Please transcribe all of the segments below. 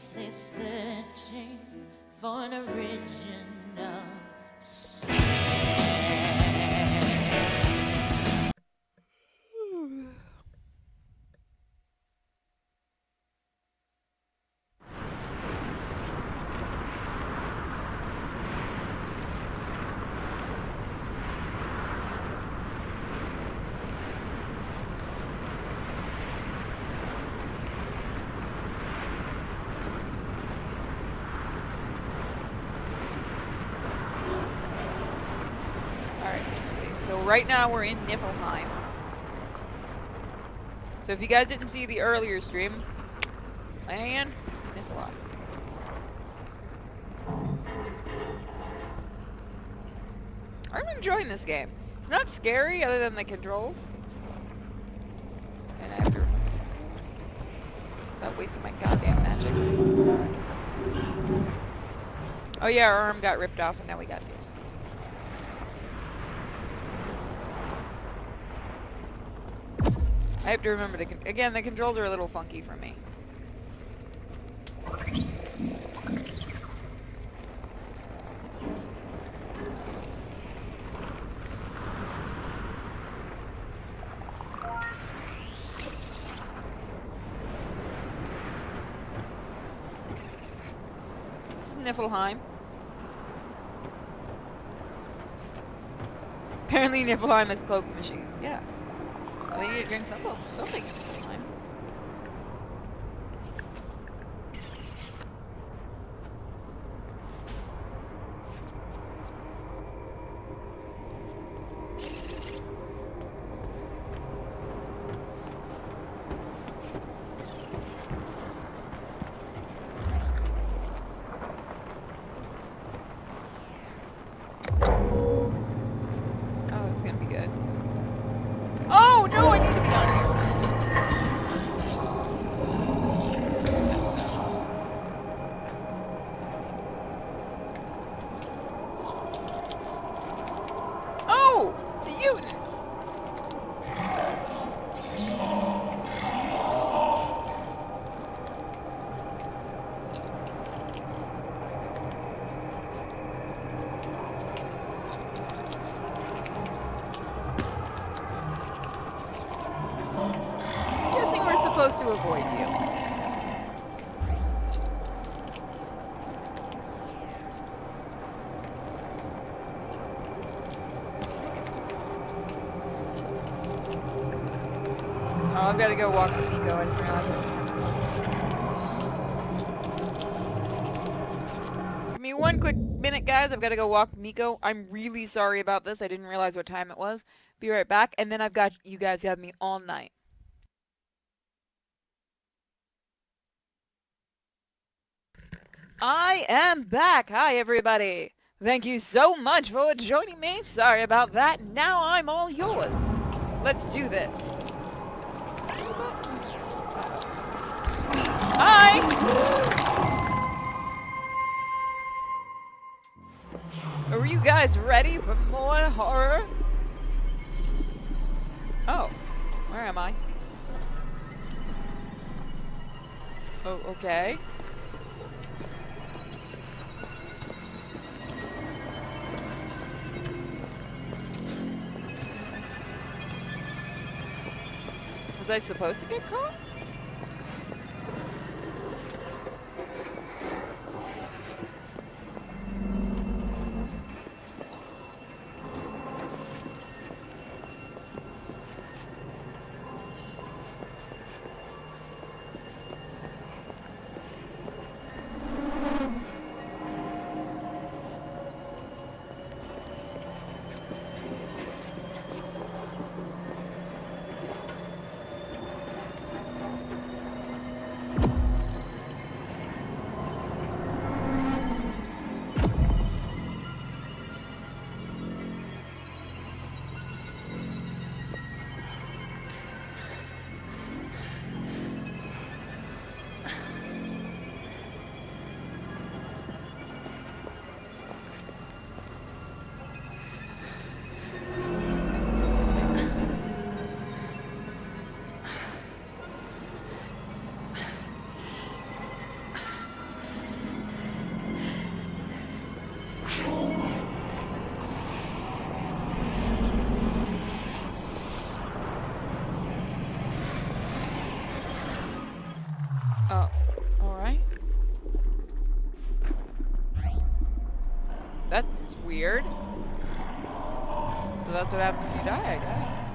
endlessly searching for an original sound. So right now we're in Niflheim. So if you guys didn't see the earlier stream, man, you missed a lot. I'm enjoying this game. It's not scary other than the controls. And after not wasting my goddamn magic. Oh yeah, our arm got ripped off and now we got this. I have to remember again, the controls are a little funky for me. This is Niflheim. Apparently Niflheim has cloaking machines. Yeah. I need to drink something in Niflheim. Oh, this is gonna be good. Oh no, I need to be on here. Oh, it's a Utin. Guessing we're supposed to avoid you. Oh, I've got to go walk with Nico. I didn't realize it. Give me one quick minute, guys. I've got to go walk Nico. I'm really sorry about this. I didn't realize what time it was. Be right back. And then I've got you guys have me all night. I am back. Hi, everybody. Thank you so much for joining me. Sorry about that. Now I'm all yours. Let's do this. Hi! Are you guys ready for more horror? Oh, where am I? Oh, okay. Was I supposed to get caught? Oh, alright. That's weird. So that's what happens when you die, I guess.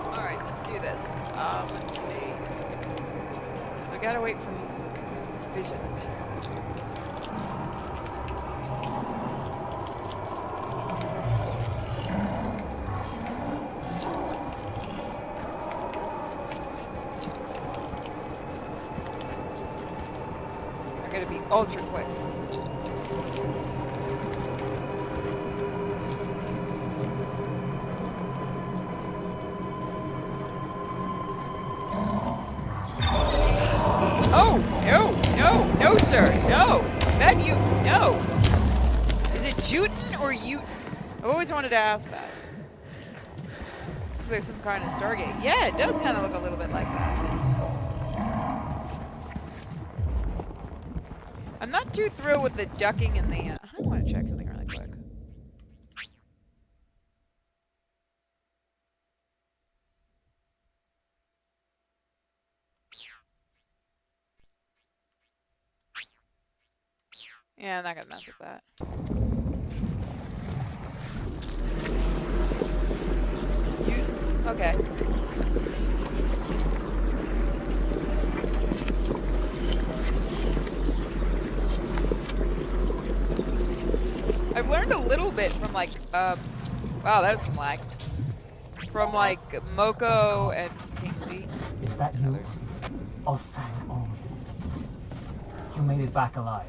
Alright, let's do this. Let's see. So I gotta wait for his vision to pass. I gotta be ultra quick. Oh, no, no, no, sir, no. That you, no. Is it Juten or Uten? I've always wanted to ask that. This is like some kind of Stargate. Yeah, it does kind of look a little bit like that. I'm not too thrilled with the ducking and the... I want to check something really quick. Yeah, I'm not gonna mess with that. Okay. I've learned a little bit from like, wow, that was some lag. From like Moko and Kingsley. Is that and you? others. Oh, thank God. You made it back alive.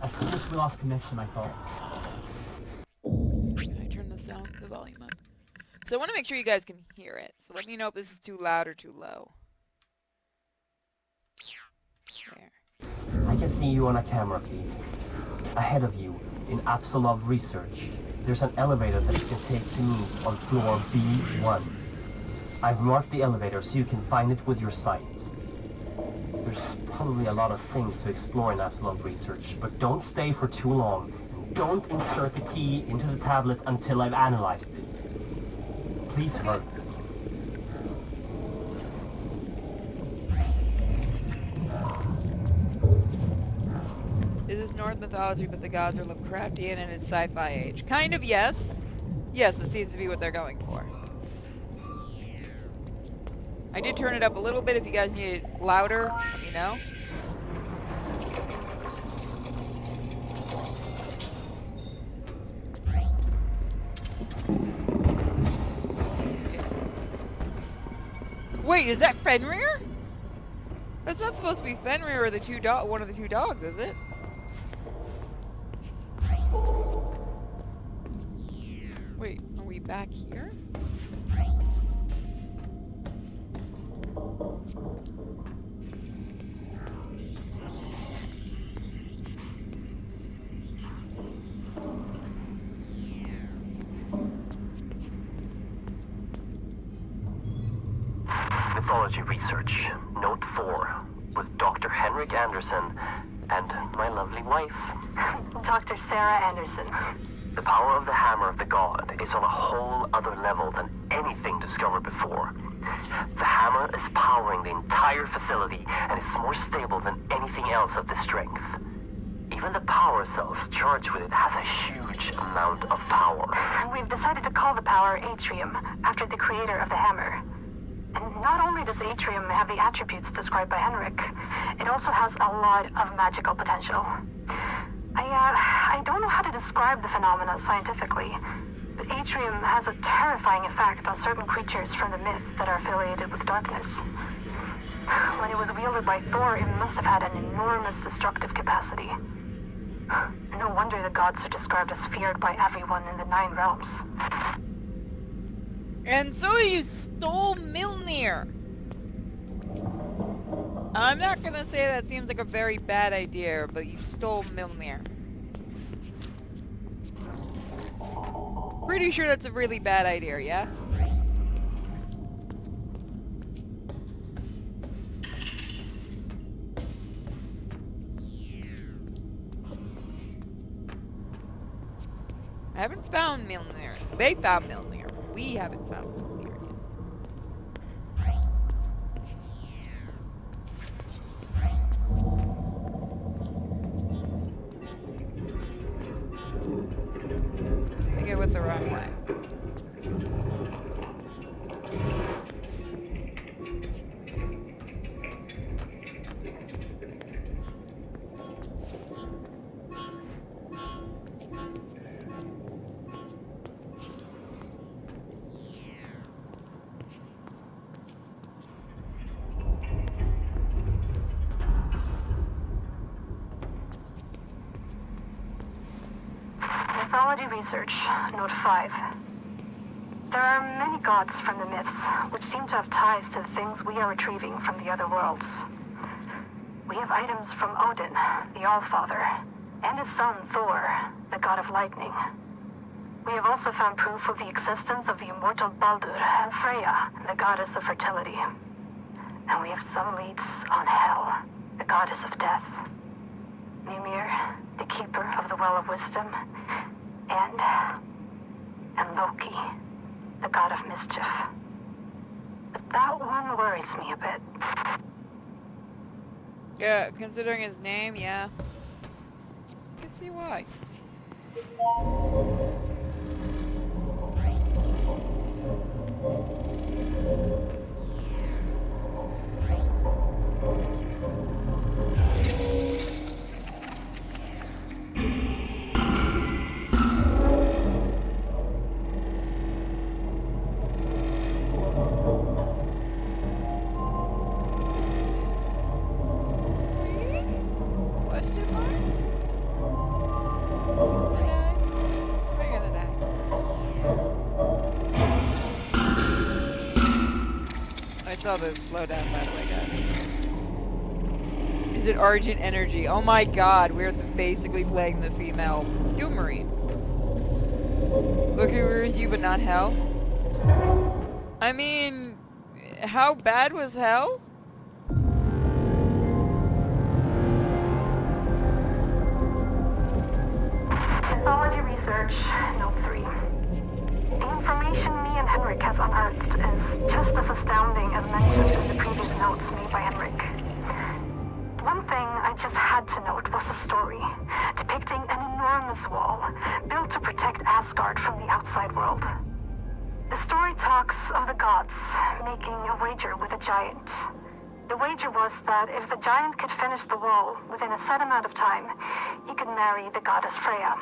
As soon as we lost connection, I thought... Can I turn the volume up? So I want to make sure you guys can hear it. So let me know if this is too loud or too low. There. I can see you on a camera feed. Ahead of you, in Apsulov research, there's an elevator that you can take to me on floor B1. I've marked the elevator so you can find it with your sight. There's probably a lot of things to explore in Apsulov research, but don't stay for too long. Don't insert the key into the tablet until I've analyzed it. Please hurry. This is Norse mythology, but the gods are Lovecraftian and it's sci-fi age. Kind of, yes. Yes, that seems to be what they're going for. I did turn it up a little bit. If you guys need it louder, let me know. Wait, is that Fenrir? That's not supposed to be Fenrir or the one of the two dogs, is it? Wait, are we back here? Mythology Research, Note 4, with Dr. Henrik Anderson and my lovely wife. Dr. Sarah Anderson. The power of the hammer of the god is on a whole other level than anything discovered before. The hammer is powering the entire facility and is more stable than anything else of this strength. Even the power cells charged with it has a huge amount of power. We've decided to call the power Atrium, after the creator of the hammer. And not only does Atrium have the attributes described by Henrik, it also has a lot of magical potential. I don't know how to describe the phenomena scientifically, but Atrium has a terrifying effect on certain creatures from the myth that are affiliated with darkness. When it was wielded by Thor, it must have had an enormous destructive capacity. No wonder the gods are described as feared by everyone in the 9 realms. And so you stole Milnir. I'm not gonna say that seems like a very bad idea, but you stole Milner. Pretty sure that's a really bad idea, yeah? I haven't found Milner. They found Milner. We haven't found Milner. I think I went the wrong way. Mythology Research, Note 5. There are many gods from the myths, which seem to have ties to the things we are retrieving from the other worlds. We have items from Odin, the Allfather, and his son Thor, the god of lightning. We have also found proof of the existence of the immortal Baldur and Freya, the goddess of fertility. And we have some leads on Hel, the goddess of death. Mimir, the keeper of the Well of Wisdom, and Loki, the god of mischief. But that one worries me a bit. Yeah, considering his name, yeah. I can see why. Question mark? Gonna die? We're gonna die. I saw the slowdown, by the way, guys. Is it Argent Energy? Oh my god, we're basically playing the female Doom Marine. Loki rears you, but not Hel? I mean, how bad was Hel? Mythology Research, Note 3. The information me and Henrik has unearthed is just as astounding as mentioned in the previous notes made by Henrik. One thing I just had to note was a story depicting an enormous wall built to protect Asgard from the outside world. The story talks of the gods making a wager with a giant. The wager was that if the giant could finish the wall within a set amount of time, he could marry the goddess Freya.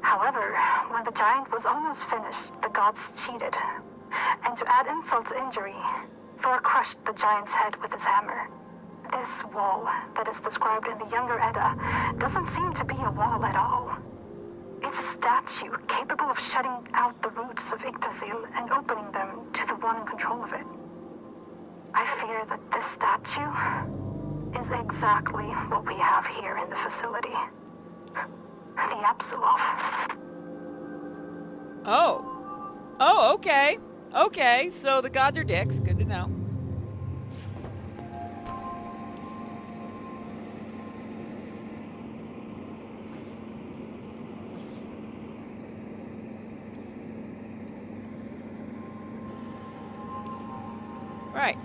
However, when the giant was almost finished, the gods cheated. And to add insult to injury, Thor crushed the giant's head with his hammer. This wall that is described in the Younger Edda doesn't seem to be a wall at all. It's a statue capable of shutting out the roots of Yggdrasil and opening them to the one in control of it. I fear that this statue is exactly what we have here in the facility. The Apsulov. Oh. Oh, okay. Okay, so the gods are dicks. Good to know. Right.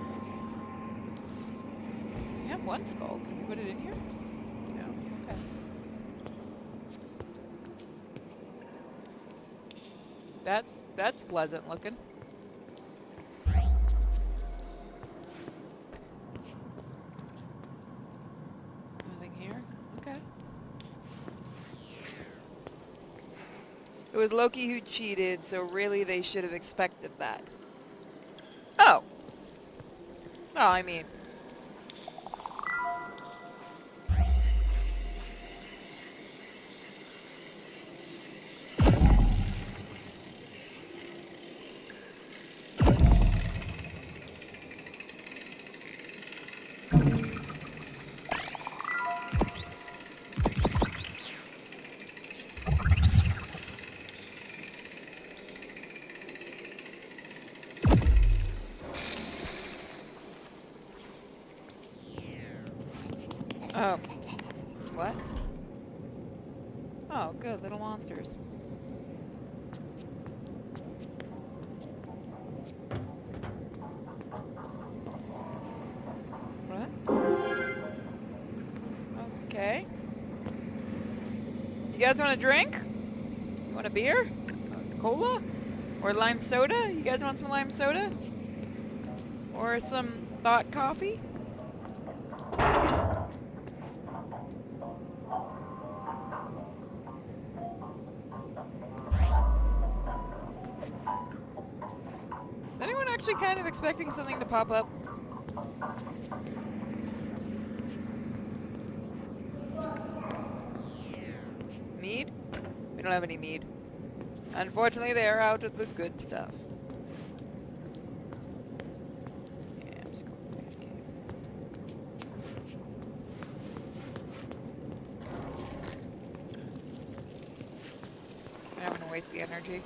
You have one skull. Can we put it in here? No. Okay. That's pleasant looking. Nothing here? Okay. It was Loki who cheated, so really they should have expected that. Oh. Well, I mean... Oh, good, little monsters. What? Okay. You guys want a drink? You want a beer? Cola? Or lime soda? You guys want some lime soda? Or some hot coffee? Is anyone actually kind of expecting something to pop up? Mead? We don't have any mead. Unfortunately, they are out of the good stuff. Yeah, I'm just going back in. I don't want to waste the energy.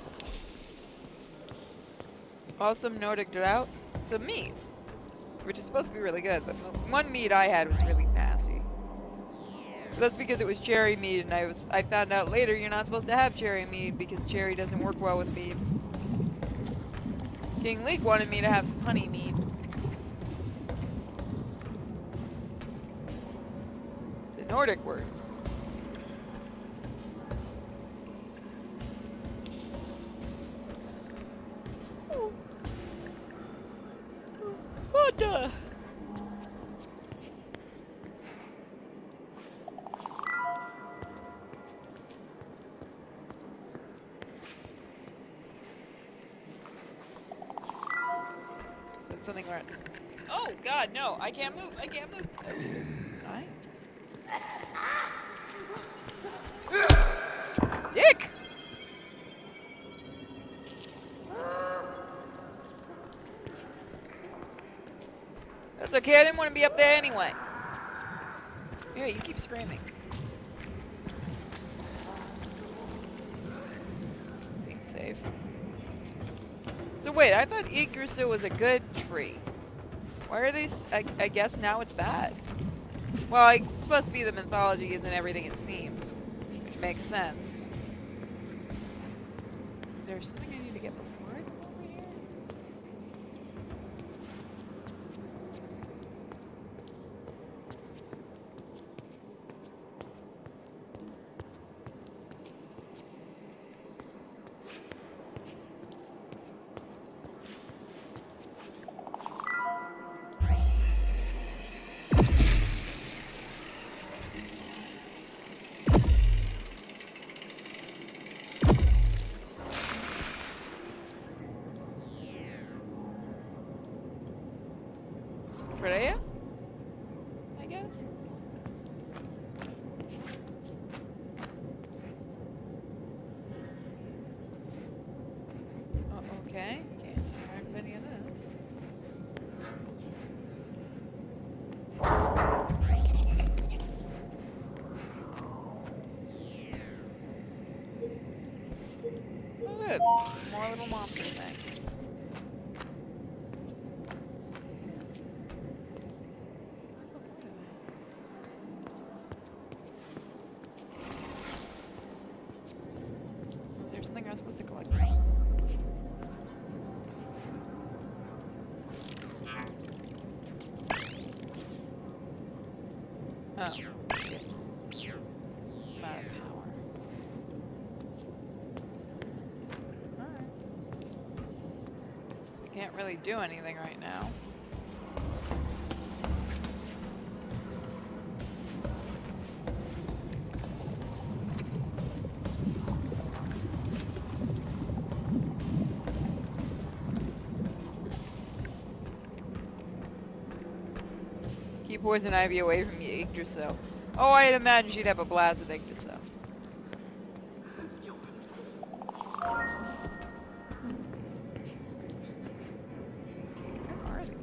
Awesome Nordic drought. Some meat, which is supposed to be really good, but the one meat I had was really nasty. That's because it was cherry mead, and I found out later you're not supposed to have cherry mead because cherry doesn't work well with mead. King Leek wanted me to have some honey mead. It's a Nordic word. What the? That's something right. Oh God, no! I can't move. I can't move. Oops. Can I? Dick! That's okay. I didn't want to be up there anyway. Yeah, you keep screaming. Seems safe. So wait, I thought Yggdrasil was a good tree. Why are these? I guess now it's bad. Well, it's supposed to be the mythology isn't everything it seems, which makes sense. Is there something I need to get before I go over here? Freya? I guess? Oh, okay. Can't interact with any of this. Oh, good. More little monster things. Is there something I'm supposed to collect? Oh. Amount of power. Alright. So we can't really do anything right now. Keep poison ivy away from Yggdrasil. Oh, I'd imagine she'd have a blast with Yggdrasil. Where are these?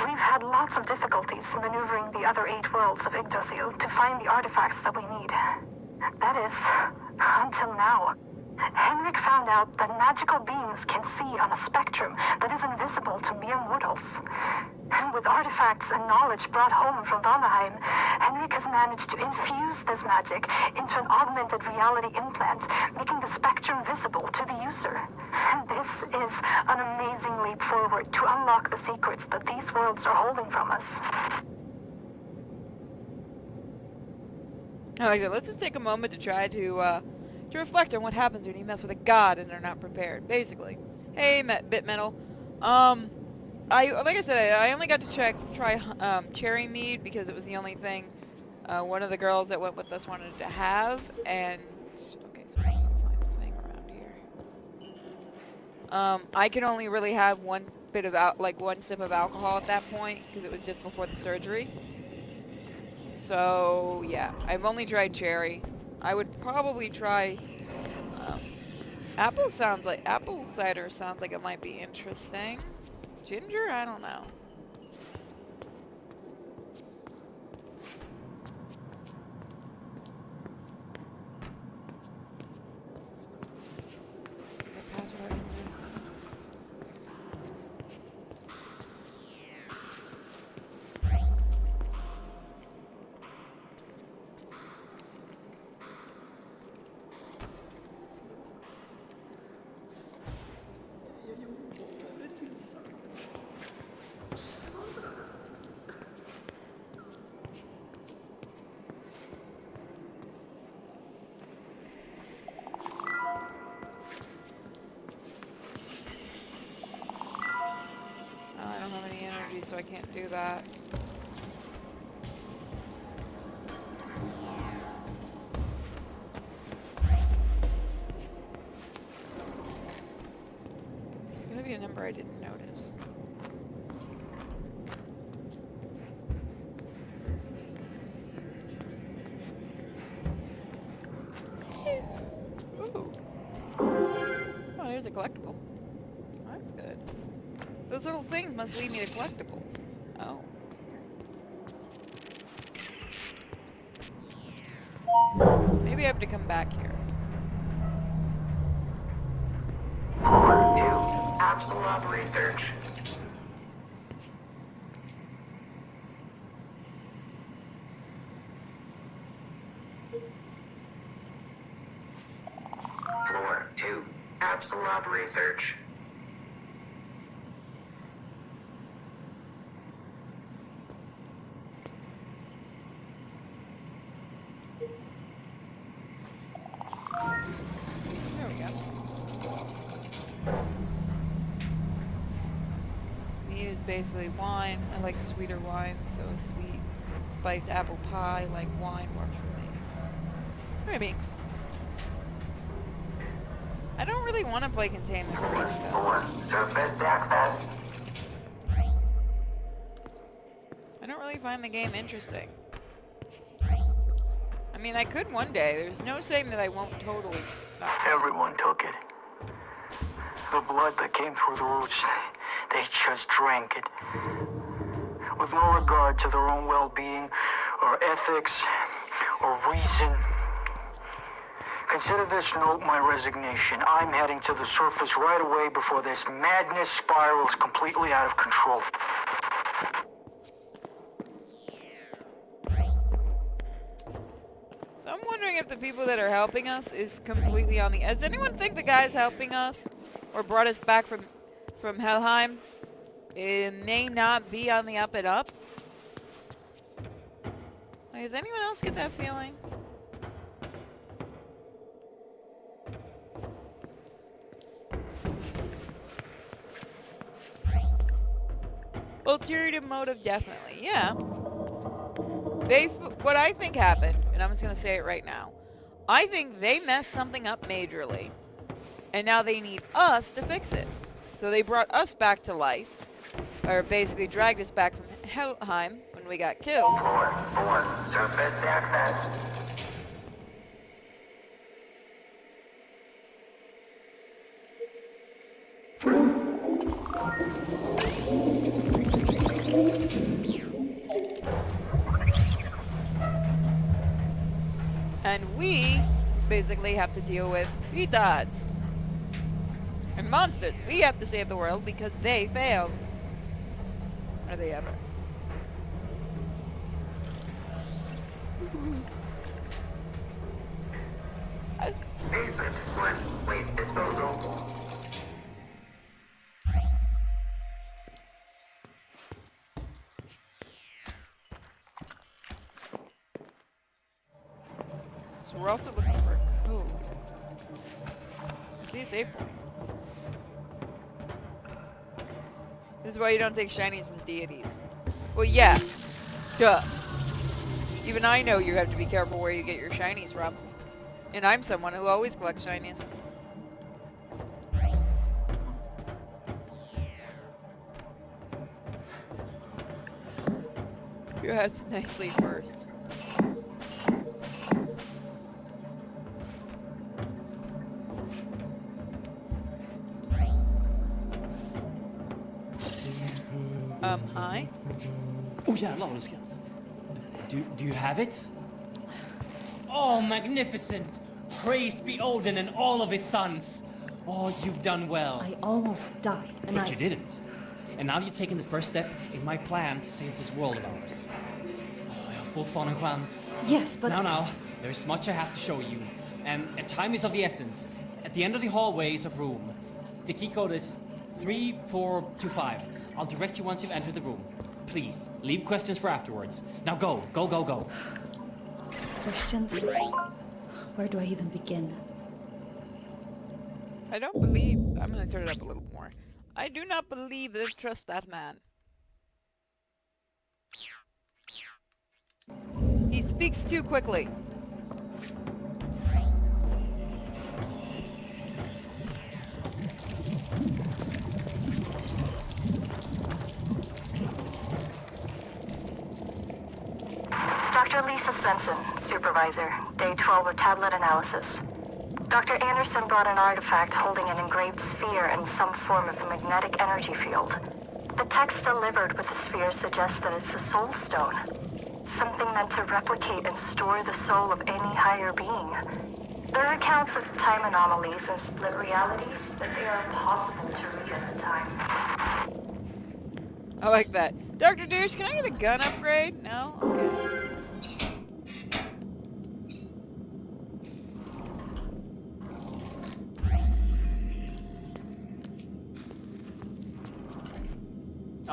We've had lots of difficulties maneuvering the other 8 worlds of Yggdrasil to find the artifacts that we need. That is, until now. Henrik found out that magical beings can see on a spectrum that is invisible to mere mortals. And with artifacts and knowledge brought home from Valheim, Henrik has managed to infuse this magic into an augmented reality implant, making the spectrum visible to the user. And this is an amazing leap forward to unlock the secrets that these worlds are holding from us. I like that. Let's just take a moment to try to reflect on what happens when you mess with a god and are not prepared. Basically, hey, Bit Metal. Like I said, I only got to try cherry mead because it was the only thing one of the girls that went with us wanted to have. And okay, so I can find the thing around here. I can only really have one sip of alcohol at that point because it was just before the surgery. So yeah, I've only tried cherry. I would probably try apple cider sounds like it might be interesting. Ginger? I don't know. I don't have any energy, so I can't do that. There's gonna be a number I didn't notice. Ooh. Oh, here's a collectible. That's good. Those little things must lead me to collectibles. Oh. Maybe I have to come back here. Floor 2, Apsulov Research. Floor 2, Apsulov Research. There we go. Mead is basically wine. I like sweeter wine, so a sweet spiced apple pie like wine works for me. Maybe. I don't really want to play containment breach though. 4, surface access. I don't really find the game interesting. I mean, I could one day. There's no saying that I won't totally. Everyone took it. The blood that came through the roots, they just drank it. With no regard to their own well-being, or ethics, or reason. Consider this note my resignation. I'm heading to the surface right away before this madness spirals completely out of control. So I'm wondering if the people that are helping us is completely on the... Does anyone think the guys helping us, or brought us back from Helheim, it may not be on the up and up? Like, does anyone else get that feeling? Ulterior motive, definitely. Yeah. What I think happened, and I'm just going to say it right now, I think they messed something up majorly, and now they need us to fix it. So they brought us back to life, or basically dragged us back from Helheim when we got killed. Floor 4, surface access. And we basically have to deal with retards. And monsters. We have to save the world because they failed. Are they ever? Basement 1, waste disposal. So we're also looking for a code. I see a save point. This is why you don't take shinies from deities. Well, yeah. Duh. Even I know you have to be careful where you get your shinies from. And I'm someone who always collects shinies. Yeah, that's nicely first. Hi? Oh ja, Laurenskrans. Do you have it? Oh, magnificent! Praised be Odin and all of his sons. Oh, you've done well. I almost died, and But you didn't. And now you've taken the first step in my plan to save this world of ours. Oh, jag har fortfarande en chans. Yes, but... Now, there's much I have to show you. And time is of the essence. At the end of the hallway is a room. The key code is 3425. I'll direct you once you've entered the room. Please, leave questions for afterwards. Now go. Questions? Where do I even begin? I don't believe... I'm gonna turn it up a little more. I do not believe they trust that man. He speaks too quickly. Dr. Lisa Svensson, supervisor, day 12 of tablet analysis. Dr. Anderson brought an artifact holding an engraved sphere in some form of a magnetic energy field. The text delivered with the sphere suggests that it's a soul stone, something meant to replicate and store the soul of any higher being. There are accounts of time anomalies and split realities, but they are impossible to read at the time. I like that. Dr. Douche, can I get a gun upgrade? No? Okay.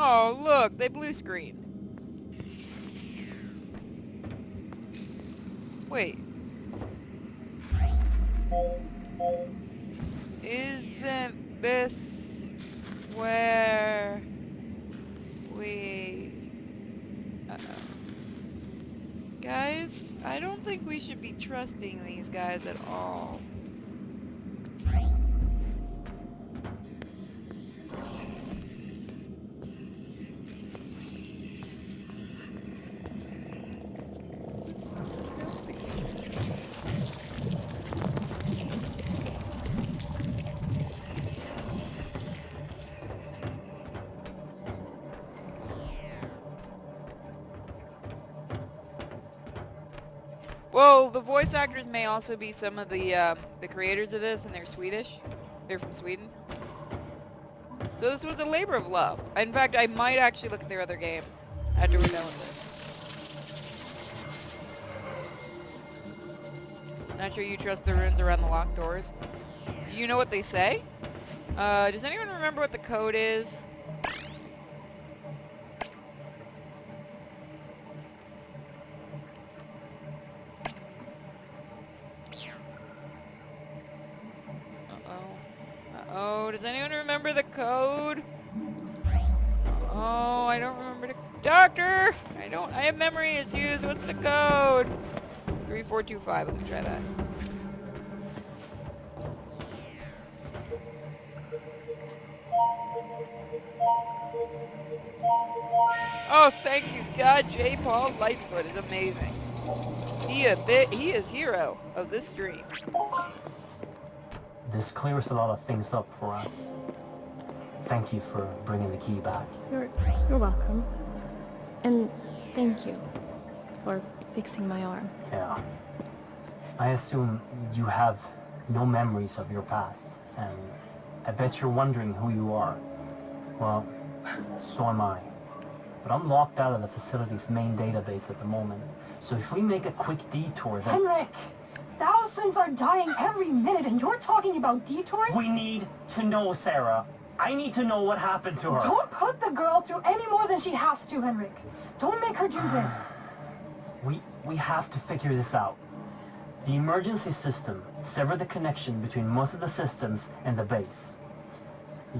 Oh, look, they blue screen. Wait. Isn't this where we... Guys, I don't think we should be trusting these guys at all. Well, the voice actors may also be some of the creators of this, and they're Swedish. They're from Sweden. So this was a labor of love. In fact, I might actually look at their other game after we're done with this. Not sure you trust the runes around the locked doors. Do you know what they say? Does anyone remember what the code is? Uh-oh, does anyone remember the code? Oh, I don't remember the... Doctor! I have memory issues. What's the code? 3425, let me try that. Oh, thank you, God. J. Paul Lightfoot is amazing. He is hero of this stream. This clears a lot of things up for us. Thank you for bringing the key back. You're welcome. And thank you for fixing my arm. Yeah. I assume you have no memories of your past, and I bet you're wondering who you are. Well, so am I. But I'm locked out of the facility's main database at the moment, so if we make a quick detour, then... Henrik! Thousands are dying every minute, and you're talking about detours? We need to know, Sarah. I need to know what happened to her. Don't put the girl through any more than she has to, Henrik. Don't make her do this. We have to figure this out. The emergency system severed the connection between most of the systems and the base.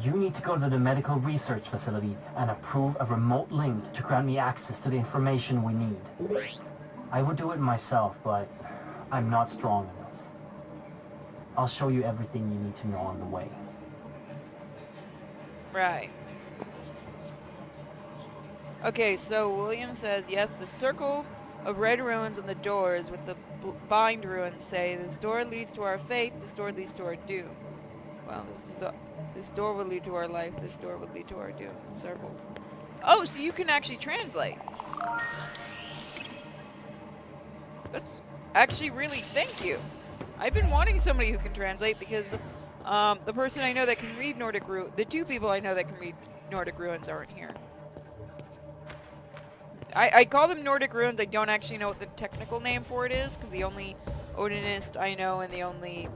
You need to go to the medical research facility and approve a remote link to grant me access to the information we need. I would do it myself, but I'm not strong enough. I'll show you everything you need to know on the way. Right. Okay, so William says, yes, the circle of red ruins on the doors with the bind ruins say, this door leads to our fate, this door leads to our doom. Well, this door will lead to our life, this door will lead to our doom. Circles. Oh, so you can actually translate. That's actually really, thank you. I've been wanting somebody who can translate because the person I know that can read Nordic ruins, the two people I know that can read Nordic ruins aren't here. I call them Nordic ruins. I don't actually know what the technical name for it is, because the only Odinist I know and the only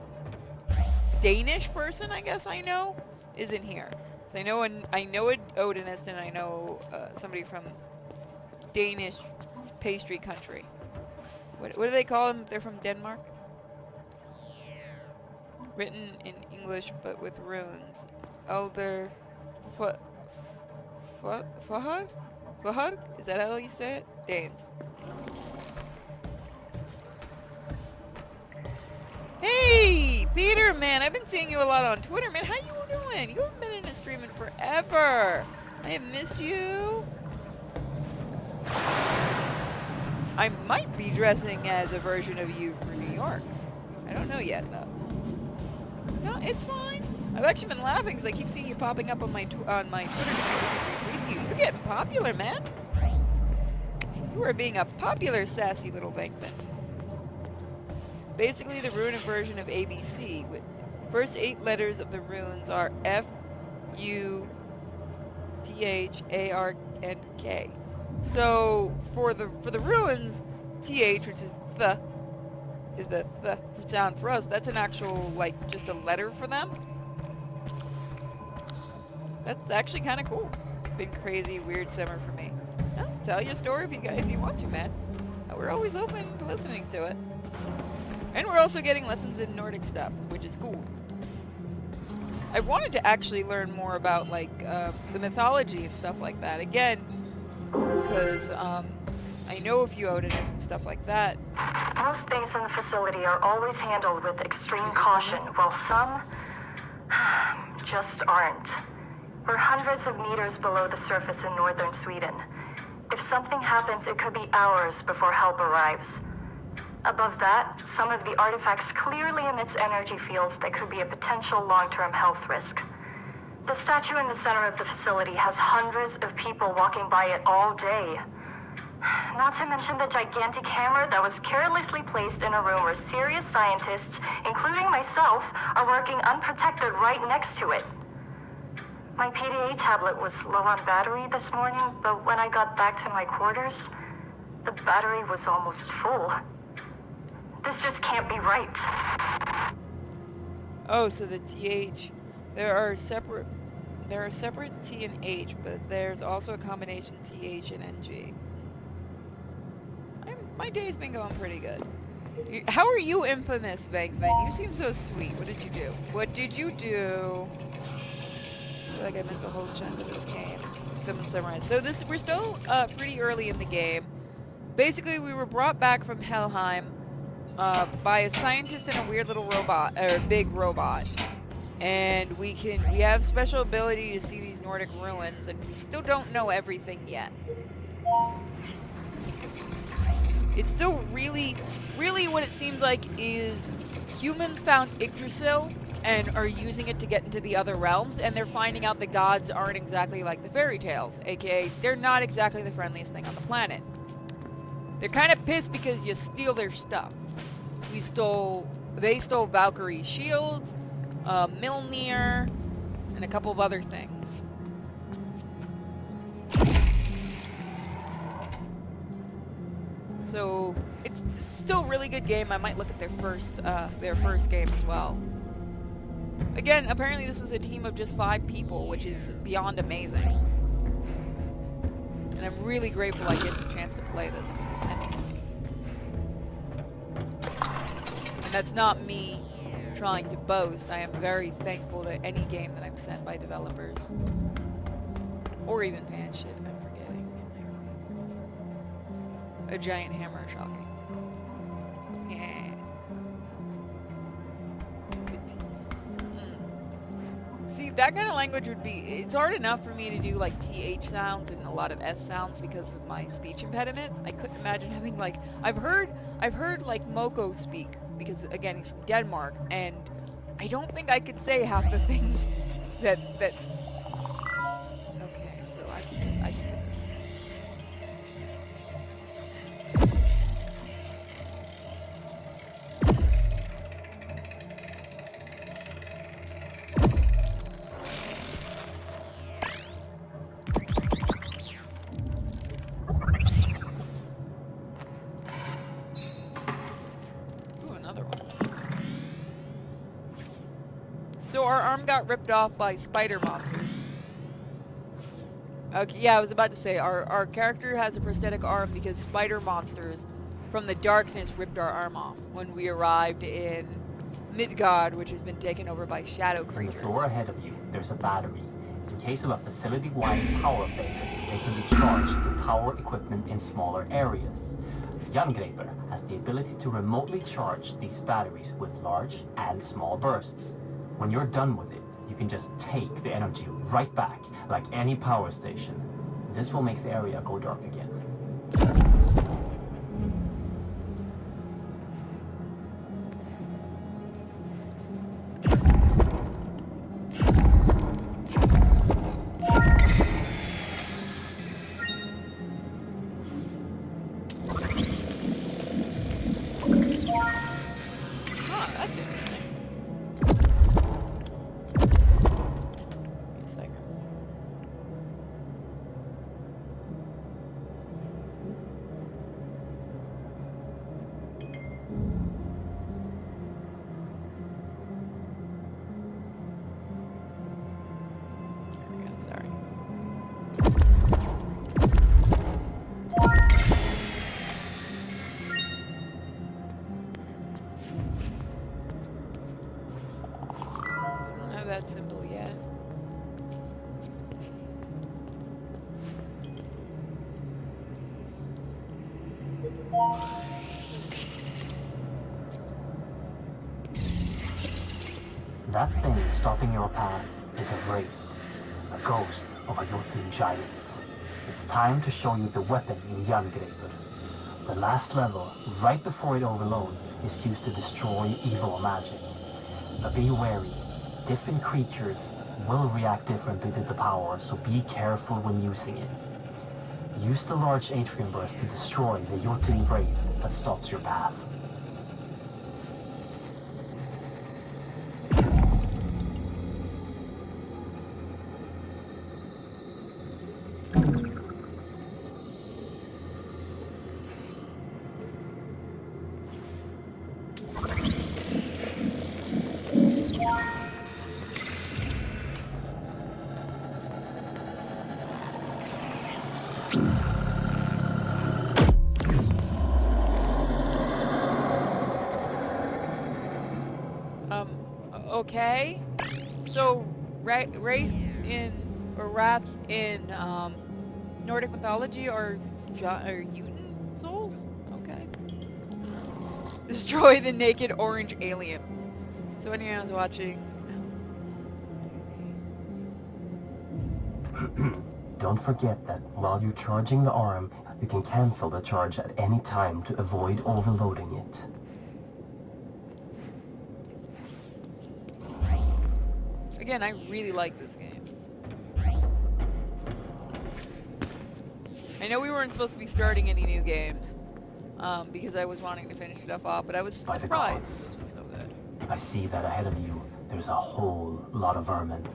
Danish person I guess I know isn't here. So I know an Odinist, and I know somebody from Danish pastry country. What do they call them if they're from Denmark? Written in English but with runes. Elder Fahad? Fahad? Is that how you say it? Danes. Hey, Peter, man, I've been seeing you a lot on Twitter, man. How you doing? You haven't been in a streaming forever. I have missed you. I might be dressing as a version of you for New York. I don't know yet, though. No, it's fine. I've actually been laughing because I keep seeing you popping up on my Twitter. You're getting popular, man. You are being a popular, sassy little Venkman. Basically, the runic version of ABC. With first 8 letters of the runes are F, U, T, H, A, R, and K. So for the runes, TH, which is the sound for us. That's an actual, like, just a letter for them. That's actually kind of cool. Been crazy, weird summer for me. Well, tell your story if you want to, man. We're always open to listening to it. And we're also getting lessons in Nordic stuff, which is cool. I wanted to actually learn more about, like, the mythology and stuff like that. Again, because I know a few Odinists and stuff like that. Most things in the facility are always handled with extreme caution, while some just aren't. We're hundreds of meters below the surface in northern Sweden. If something happens, it could be hours before help arrives. Above that, some of the artifacts clearly emits energy fields that could be a potential long-term health risk. The statue in the center of the facility has hundreds of people walking by it all day. Not to mention the gigantic hammer that was carelessly placed in a room where serious scientists, including myself, are working unprotected right next to it. My PDA tablet was low on battery this morning, but when I got back to my quarters, the battery was almost full. This just can't be right. Oh, so the TH, there are separate T and H, but there's also a combination TH and NG. My day's been going pretty good. How are you, infamous Venkman? You seem so sweet. What did you do? What did you do? I feel like I missed a whole chunk of this game. Someone summarize. So we're still pretty early in the game. Basically, we were brought back from Helheim by a scientist and a weird little robot, or big robot. And we have special ability to see these Nordic ruins, and we still don't know everything yet. It's still really what it seems like is humans found Yggdrasil and are using it to get into the other realms, and they're finding out the gods aren't exactly like the fairy tales, aka they're not exactly the friendliest thing on the planet. They're kind of pissed because you steal their stuff. They stole Valkyrie's shields, Milnir, and a couple of other things. So it's still a really good game. I might look at their first game as well. Again, apparently this was a team of just 5 people, which is beyond amazing. And I'm really grateful I get the chance to play this when they sent it to me. And that's not me trying to boast. I am very thankful to any game that I'm sent by developers. Or even fan shit, I'm forgetting. A giant hammer, shocking. Yeah. Good team. See, that kind of language would be... It's hard enough for me to do, like, TH sounds and a lot of S sounds because of my speech impediment. I couldn't imagine having, like... I've heard, like, Moko speak, because, again, he's from Denmark, and I don't think I could say half the things that... Okay, so I can do this. So our arm got ripped off by spider monsters. Okay, yeah, I was about to say, our character has a prosthetic arm because spider monsters from the darkness ripped our arm off when we arrived in Midgard, which has been taken over by shadow creatures. On the floor ahead of you, there's a battery. In case of a facility-wide power failure, they can be charged to power equipment in smaller areas. Jerngraber has the ability to remotely charge these batteries with large and small bursts. When you're done with it, you can just take the energy right back, like any power station. This will make the area go dark again. That symbol yet. That thing stopping your path is a wraith, a ghost of a Jotun giant. It's time to show you the weapon in Jerngraber. The last level, right before it overloads, is used to destroy evil magic. But be wary. Different creatures will react differently to the power, so be careful when using it. Use the large atrium burst to destroy the Jotun wraith that stops your path. Okay, so wraiths in, or rats in Nordic mythology are Jotun souls? Okay. Destroy the naked orange alien. So anyone who's watching... Don't forget that while you're charging the arm, you can cancel the charge at any time to avoid overloading it. Again, I really like this game. I know we weren't supposed to be starting any new games, because I was wanting to finish stuff off, but I was By the surprised gods. this was so good. I see that ahead of you, there's a whole lot of vermin.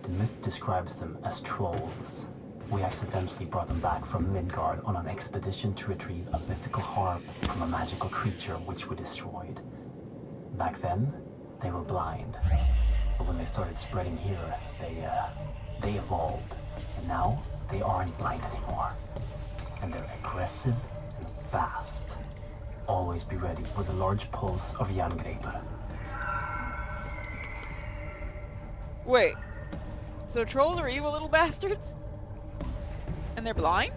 The myth describes them as trolls. We accidentally brought them back from Midgard on an expedition to retrieve a mythical harp from a magical creature which we destroyed. Back then, they were blind. But when they started spreading here, they evolved. And now, they aren't blind anymore. And they're aggressive and fast. Always be ready with a large pulse of Jangreper. Wait, so trolls are evil little bastards? And they're blind?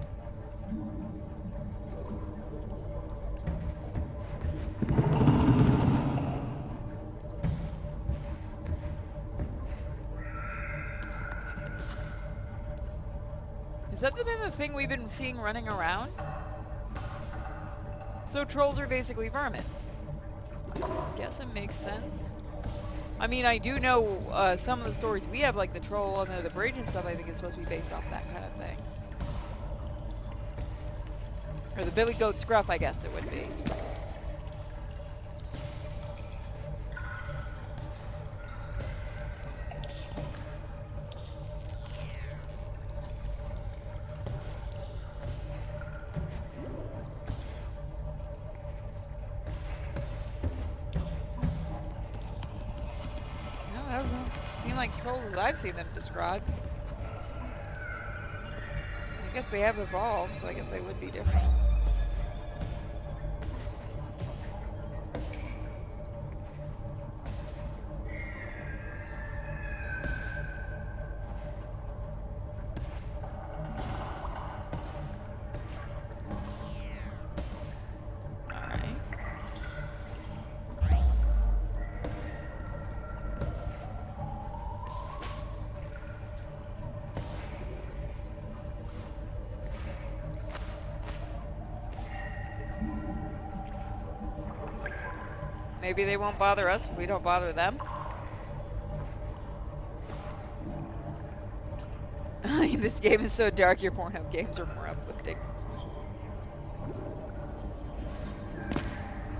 Is that been the thing we've been seeing running around? So trolls are basically vermin. Guess it makes sense. I mean, I do know some of the stories we have, like the troll under the bridge and stuff, I think is supposed to be based off that kind of thing. Or the billy goat scruff, I guess it would be. No, that doesn't seem like trolls as I've seen them described. I guess they have evolved, so I guess they would be different. Alright. Maybe they won't bother us if we don't bother them. This game is so dark, your Pornhub games are more uplifting.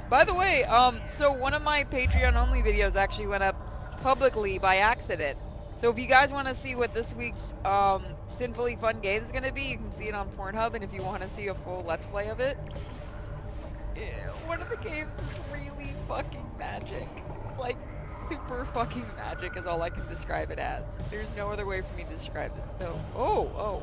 By the way, so one of my Patreon-only videos actually went up publicly by accident. So if you guys want to see what this week's Sinfully Fun game is going to be, you can see it on Pornhub, and if you want to see a full Let's Play of it, one of the games is really fucking magic. Like, super fucking magic is all I can describe it as. There's no other way for me to describe it, though. Oh.